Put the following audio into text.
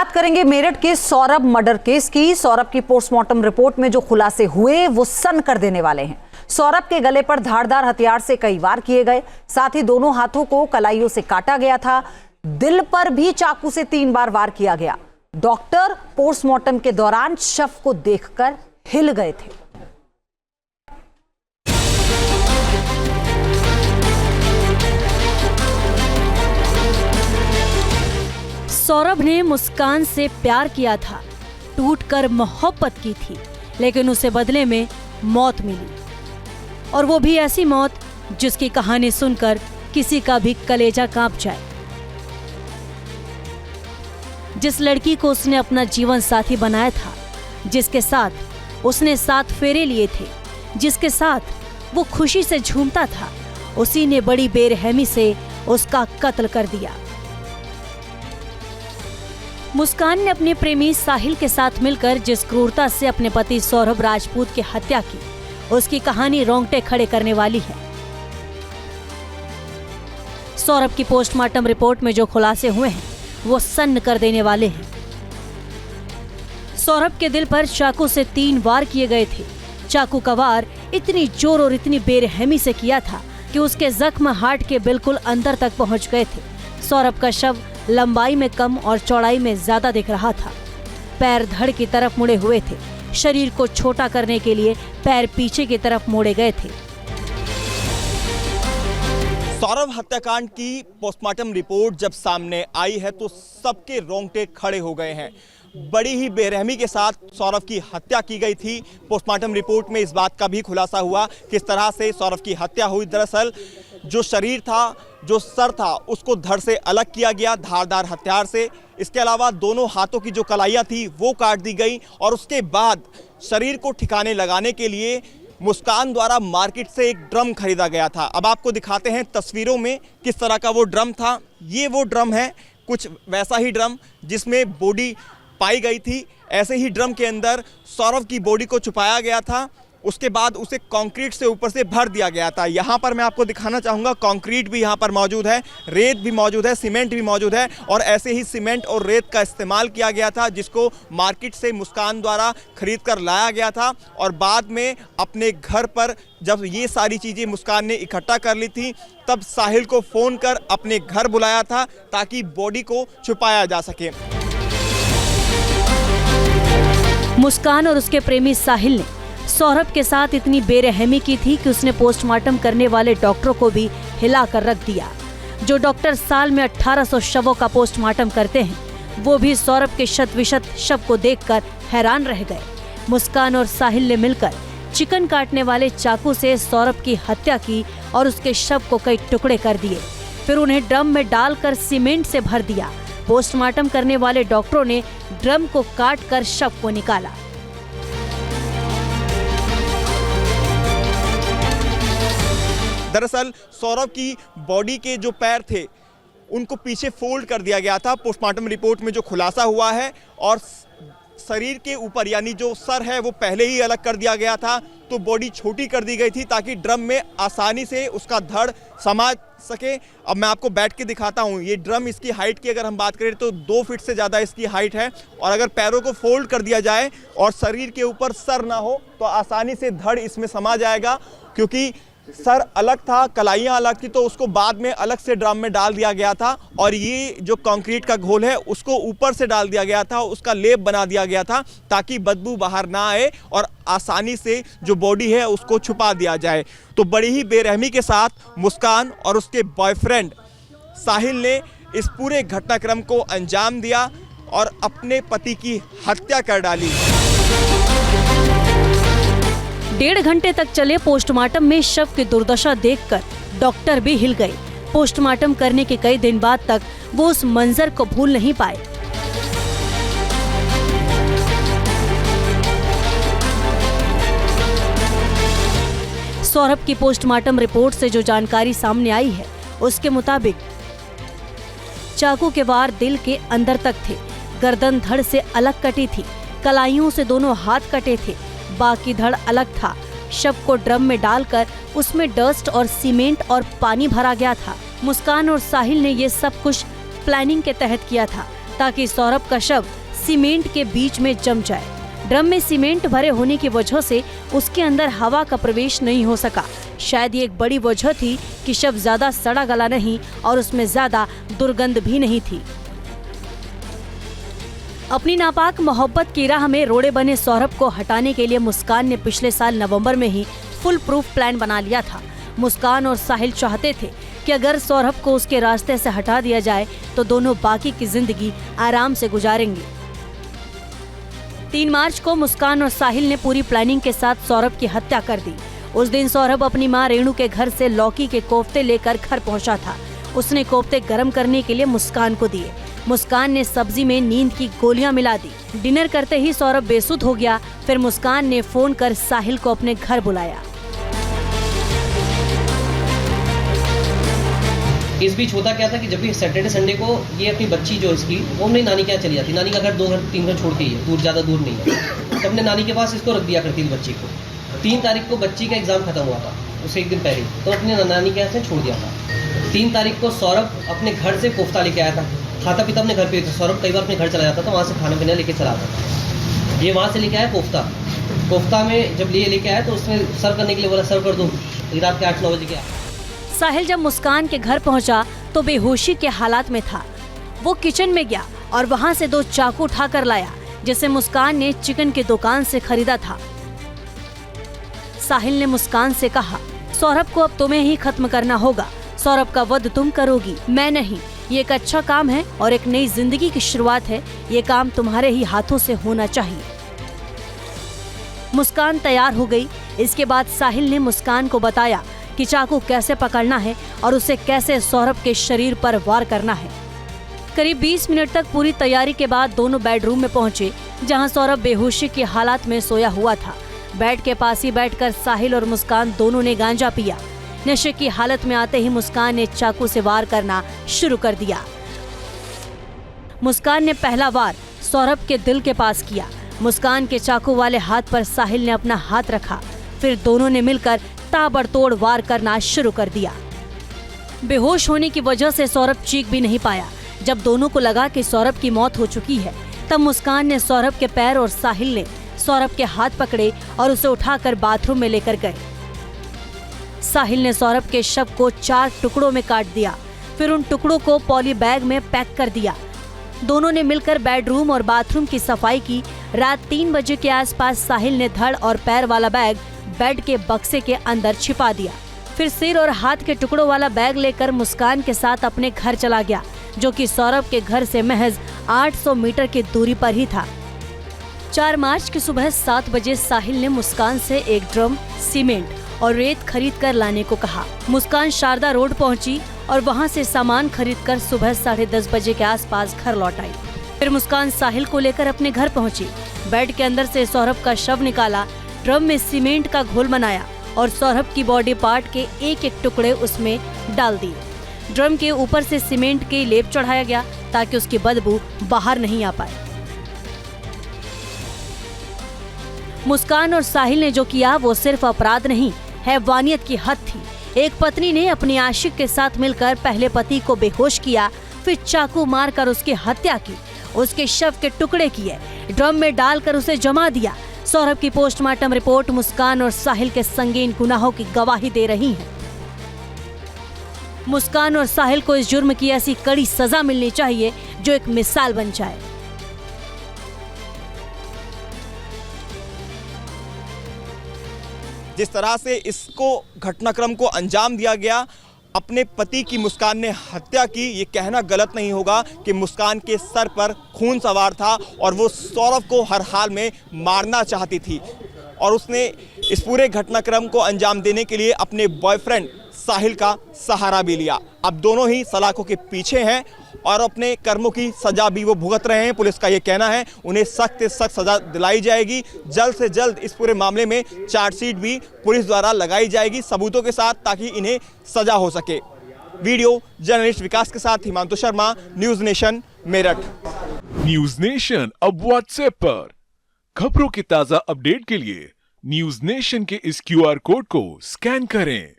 बात करेंगे मेरठ के सौरभ मर्डर केस की। सौरभ की पोस्टमार्टम रिपोर्ट में जो खुलासे हुए वो सन कर देने वाले हैं। सौरभ के गले पर धारदार हथियार से कई वार किए गए, साथ ही दोनों हाथों को कलाइयों से काटा गया था। दिल पर भी चाकू से 3 बार वार किया गया। डॉक्टर पोस्टमार्टम के दौरान शव को देखकर हिल गए थे। सौरभ ने मुस्कान से प्यार किया था, टूटकर मोहब्बत की थी, लेकिन उसे बदले में मौत मिली, और वो भी ऐसी मौत जिसकी कहानी सुनकर किसी का भी कलेजा कांप जाए। जिस लड़की को उसने अपना जीवन साथी बनाया था, जिसके साथ उसने 7 फेरे लिए थे, जिसके साथ वो खुशी से झूमता था, उसी ने बड़ी बेरहमी से उसका कत्ल कर दिया। मुस्कान ने अपने प्रेमी साहिल के साथ मिलकर जिस क्रूरता से अपने पति सौरभ राजपूत की हत्या की, उसकी कहानी रोंगटे खड़े करने वाली है। सौरभ की पोस्टमार्टम रिपोर्ट में जो खुलासे हुए हैं वो सन्न कर देने वाले हैं। सौरभ के दिल पर चाकू से 3 वार किए गए थे। चाकू का वार इतनी जोर और इतनी बेरहमी से किया था कि उसके जख्म हार्ट के बिल्कुल अंदर तक पहुंच गए थे। सौरभ का शव लंबाई में कम और चौड़ाई में ज्यादा दिख रहा था। पैर धड़ की तरफ मुड़े हुए थे। शरीर को छोटा करने के लिए पैर पीछे की तरफ मोड़े गए थे। सौरभ हत्याकांड की पोस्टमार्टम रिपोर्ट जब सामने आई है तो सबके रोंगटे खड़े हो गए हैं। बड़ी ही बेरहमी के साथ सौरभ की हत्या की गई थी। पोस्टमार्टम रिपोर्ट में इस बात का भी खुलासा हुआ किस तरह से सौरभ की हत्या हुई। दरअसल जो शरीर था, जो सर था, उसको धड़ से अलग किया गया धारदार हथियार से। इसके अलावा दोनों हाथों की जो कलाइयाँ थी वो काट दी गई, और उसके बाद शरीर को ठिकाने लगाने के लिए मुस्कान द्वारा मार्केट से एक ड्रम खरीदा गया था। अब आपको दिखाते हैं तस्वीरों में किस तरह का वो ड्रम था। ये वो ड्रम है, कुछ वैसा ही ड्रम जिसमें बॉडी पाई गई थी। ऐसे ही ड्रम के अंदर सौरभ की बॉडी को छुपाया गया था। उसके बाद उसे कंक्रीट से ऊपर से भर दिया गया था। यहाँ पर मैं आपको दिखाना चाहूँगा, कंक्रीट भी यहाँ पर मौजूद है, रेत भी मौजूद है, सीमेंट भी मौजूद है, और ऐसे ही सीमेंट और रेत का इस्तेमाल किया गया था जिसको मार्केट से मुस्कान द्वारा खरीद कर लाया गया था। और बाद में अपने घर पर जब ये सारी चीज़ें मुस्कान ने इकट्ठा कर ली थी, तब साहिल को फ़ोन कर अपने घर बुलाया था ताकि बॉडी को छुपाया जा सके। मुस्कान और उसके प्रेमी साहिल ने सौरभ के साथ इतनी बेरहमी की थी कि उसने पोस्टमार्टम करने वाले डॉक्टरों को भी हिला कर रख दिया। जो डॉक्टर साल में 1800 शवों का पोस्टमार्टम करते हैं, वो भी सौरभ के शत-विशत शव को देखकर हैरान रह गए। मुस्कान और साहिल ने मिलकर चिकन काटने वाले चाकू से सौरभ की हत्या की और उसके शव को कई टुकड़े कर दिए। फिर उन्हें ड्रम में डालकर सीमेंट से भर दिया। पोस्टमार्टम करने वाले डॉक्टरों ने ड्रम को काट कर शव को निकाला। दरअसल सौरभ की बॉडी के जो पैर थे उनको पीछे फोल्ड कर दिया गया था। पोस्टमार्टम रिपोर्ट में जो खुलासा हुआ है, और शरीर के ऊपर यानी जो सर है वो पहले ही अलग कर दिया गया था, तो बॉडी छोटी कर दी गई थी ताकि ड्रम में आसानी से उसका धड़ समा सके। अब मैं आपको बैठ के दिखाता हूँ। ये ड्रम, इसकी हाइट की अगर हम बात करें तो 2 फीट से ज़्यादा इसकी हाइट है, और अगर पैरों को फोल्ड कर दिया जाए और शरीर के ऊपर सर ना हो तो आसानी से धड़ इसमें समा जाएगा। क्योंकि सर अलग था, कलाइयाँ अलग थी, तो उसको बाद में अलग से ड्रम में डाल दिया गया था, और ये जो कंक्रीट का घोल है उसको ऊपर से डाल दिया गया था, उसका लेप बना दिया गया था ताकि बदबू बाहर ना आए और आसानी से जो बॉडी है उसको छुपा दिया जाए। तो बड़ी ही बेरहमी के साथ मुस्कान और उसके बॉयफ्रेंड साहिल ने इस पूरे घटनाक्रम को अंजाम दिया और अपने पति की हत्या कर डाली। 1.5 घंटे तक चले पोस्टमार्टम में शव की दुर्दशा देखकर डॉक्टर भी हिल गए। पोस्टमार्टम करने के कई दिन बाद तक वो उस मंजर को भूल नहीं पाए। सौरभ की पोस्टमार्टम रिपोर्ट से जो जानकारी सामने आई है, उसके मुताबिक चाकू के वार दिल के अंदर तक थे, गर्दन धड़ से अलग कटी थी, कलाइयों से दोनों हाथ कटे थे, बाकी धड़ अलग था। शव को ड्रम में डालकर उसमें डस्ट और सीमेंट और पानी भरा गया था। मुस्कान और साहिल ने ये सब कुछ प्लानिंग के तहत किया था ताकि सौरभ का शव सीमेंट के बीच में जम जाए। ड्रम में सीमेंट भरे होने की वजह से उसके अंदर हवा का प्रवेश नहीं हो सका। शायद ये एक बड़ी वजह थी कि शव ज्यादा सड़ा गला नहीं और उसमें ज्यादा दुर्गंध भी नहीं थी। अपनी नापाक मोहब्बत की राह में रोड़े बने सौरभ को हटाने के लिए मुस्कान ने पिछले साल नवंबर में ही फुल प्रूफ प्लान बना लिया था। मुस्कान और साहिल चाहते थे कि अगर सौरभ को उसके रास्ते से हटा दिया जाए तो दोनों बाकी की जिंदगी आराम से गुजारेंगे। 3 मार्च को मुस्कान और साहिल ने पूरी प्लानिंग के साथ सौरभ की हत्या कर दी। उस दिन सौरभ अपनी मां रेणु के घर से लौकी के कोफ्ते लेकर घर पहुंचा था। उसने कोफ्ते गर्म करने के लिए मुस्कान को दिए। मुस्कान ने सब्जी में नींद की गोलियां मिला दी। डिनर करते ही सौरभ बेसुध हो गया। फिर मुस्कान ने फोन कर साहिल को अपने घर बुलाया। इस बीच होता क्या था कि जब भी सैटरडे संडे को ये अपनी बच्ची जो इसकी वो अपनी नानी के यहाँ चली जाती। नानी का घर 2 घर 3 घर छोड़ के ही है, दूर ज़्यादा दूर नहीं है। तो अपने नानी के पास इसको रख दिया करती थी बच्ची को। 3 तारीख को बच्ची का एग्जाम खत्म हुआ था, उससे 1 दिन पहले, तो अपने नानी के यहाँ से छोड़ दिया था। 3 तारीख को सौरभ अपने घर से कोफ्ता लेके आया था। खाता पीता अपने घर पे था। सौरभ कई बार अपने घर चला जाता था, वहाँ से खाना पीना लेके चला आता था। ये वहाँ से लेके आया कोफ्ता। कोफ्ता में जब ये लेके आया तो उसने सर्व करने के लिए बोला सर्व कर दो। रात के 8-9 बजे के साहिल जब मुस्कान के घर पहुंचा तो बेहोशी के हालात में था। वो किचन में गया और वहां से 2 चाकू उठाकर लाया जिसे मुस्कान ने चिकन की दुकान से खरीदा था। साहिल ने मुस्कान से कहा, सौरभ को अब तुम्हें ही खत्म करना होगा। सौरभ का वध तुम करोगी, मैं नहीं। ये एक अच्छा काम है और एक नई जिंदगी की शुरुआत है। ये काम तुम्हारे ही हाथों से होना चाहिए। मुस्कान तैयार हो गई। इसके बाद साहिल ने मुस्कान को बताया कि चाकू कैसे पकड़ना है और उसे कैसे सौरभ के शरीर पर वार करना है। करीब 20 मिनट तक पूरी तैयारी के बाद दोनों बेडरूम में पहुंचे, जहां सौरभ बेहोशी के हालात में सोया हुआ था। बेड के पास ही बैठकर साहिल और मुस्कान दोनों ने गांजा पिया। नशे की हालत में आते ही मुस्कान ने चाकू से वार करना शुरू कर दिया। मुस्कान ने पहला वार सौरभ के दिल के पास किया। मुस्कान के चाकू वाले हाथ पर साहिल ने अपना हाथ रखा। फिर दोनों ने मिलकर ताबड़तोड़ वार करना शुरू कर दिया। बेहोश होने की वजह से सौरभ चीख भी नहीं पाया। जब दोनों को लगा कि सौरभ की मौत हो चुकी है, तब मुस्कान ने सौरभ के पैर और साहिल ने सौरभ के हाथ पकड़े और उसे उठाकर बाथरूम में लेकर गए। साहिल ने सौरभ के शव को 4 टुकड़ों में काट दिया। फिर उन टुकड़ों को पॉली बैग में पैक कर दिया। दोनों ने मिलकर बेडरूम और बाथरूम की सफाई की। रात 3 बजे के आसपास साहिल ने धड़ और पैर वाला बैग बेड के बक्से के अंदर छिपा दिया। फिर सिर और हाथ के टुकड़ों वाला बैग लेकर मुस्कान के साथ अपने घर चला गया, जो कि सौरभ के घर से महज 800 मीटर की दूरी पर ही था। 4 मार्च की सुबह 7 बजे साहिल ने मुस्कान से एक ड्रम सीमेंट और रेत खरीद कर लाने को कहा। मुस्कान शारदा रोड पहुंची और वहां से सामान खरीदकर सुबह 10:30 बजे के आसपास घर लौट आई। फिर मुस्कान साहिल को लेकर अपने घर पहुंची। बेड के अंदर से सौरभ का शव निकाला, ड्रम में सीमेंट का घोल बनाया और सौरभ की बॉडी पार्ट के एक-एक टुकड़े उसमें डाल दिए। ड्रम के ऊपर से सीमेंट के लेप चढ़ाया गया ताकि उसकी बदबू बाहर नहीं आ पाए। मुस्कान और साहिल ने जो किया वो सिर्फ अपराध नहीं, हैवानियत की हद थी। एक पत्नी ने अपने आशिक के साथ मिलकर पहले पति को बेहोश किया, फिर चाकू मारकर उसकी हत्या की, उसके शव के टुकड़े किए, ड्रम में डालकर उसे जमा दिया। सौरभ की पोस्टमार्टम रिपोर्ट मुस्कान और साहिल के संगीन गुनाहों की गवाही दे रही है। मुस्कान और साहिल को इस जुर्म की ऐसी कड़ी सजा मिलनी चाहिए जो एक मिसाल बन जाए। जिस तरह से इसको घटनाक्रम को अंजाम दिया गया, अपने पति की मुस्कान ने हत्या की, ये कहना गलत नहीं होगा कि मुस्कान के सर पर खून सवार था और वो सौरभ को हर हाल में मारना चाहती थी और उसने इस पूरे घटनाक्रम को अंजाम देने के लिए अपने बॉयफ्रेंड साहिल का सहारा भी लिया। अब दोनों ही सलाखों के पीछे हैं और अपने कर्मों की सजा भी वो भुगत रहे हैं। पुलिस का ये कहना है उन्हें सख्त से सख्त सजा दिलाई जाएगी। जल्द से जल्द इस पूरे मामले में चार्जशीट भी पुलिस द्वारा लगाई जाएगी सबूतों के साथ, ताकि इन्हें सजा हो सके। वीडियो जर्नलिस्ट विकास के साथ Himanshu Sharma, news nation, Meerut. News nation अब व्हाट्सएप पर खबरों के ताजा अपडेट के लिए न्यूज नेशन के इस QR कोड को स्कैन करें।